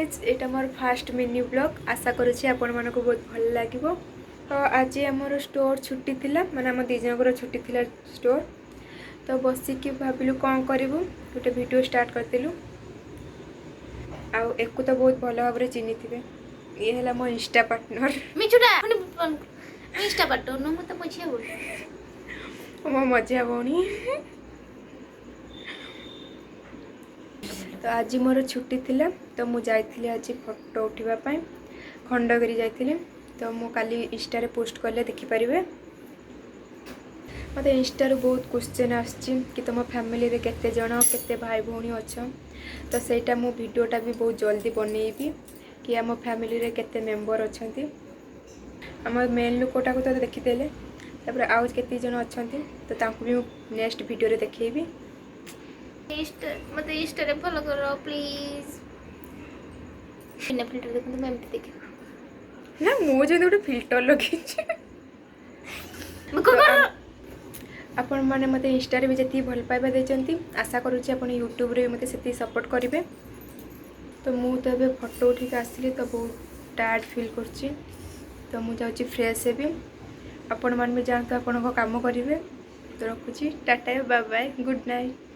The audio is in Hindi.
गाइज एटा मोर फास्ट मिनी ब्लॉग आशा करुँची आपण मानक बहुत भल लगे। तो आज आमर स्टोर छुट्टी थिला माने आम दी जनकर छुट्टी थिला स्टोर। तो बसिकी भाविलु कौन करूँ गोटे वीडियो स्टार्ट करदेलु। आउ एक तो बहुत भल भाव चिन्ही थे ये है मो इंस्टा पार्टनर इंस्टा पार्टनर मत मझिया मो मझिया भौणी। तो आज मोर छुट्टी थिला तो मु जाइथिली आज फोटो उठाइबा खंडगिरी जाइथिली। तो मु काली इंस्टा रे पोस्ट कले देखि परिबे। मते इंस्टा रे बहुत क्वेश्चन आछि कि तुम फैमिली रे केते जण केते भाई भौणी अच्छा। तो सेटा मु वीडियोटा भी बहुत जल्दी बनैबी कि आम फैमिली रे केते मेंबर अछंती। आम मेन लोकटा को तो देखिदेले तापर आउ केते जण अछंती तो तांको भी नेक्स्ट वीडियो रे देखैबी। मत इंस्टा रे फॉलो करो प्लीज। बिना फिल्टर देखो मैं एमती देखे ना मु जे गोटे फिल्टर लगे आपण माने मते इंस्टा रे भी जति भल पाइबा देचंती आशा करूची आपण यूट्यूब रे मते सेति सपोर्ट करिवे। तो मु तो बे फोटो उठी के आसली तो बहुत टायर्ड फील करची। तो मु जाउची फ्रेश हेबी आपण मान में जान तो आपण को काम करिवे। तो रखुची tata bye bye good night.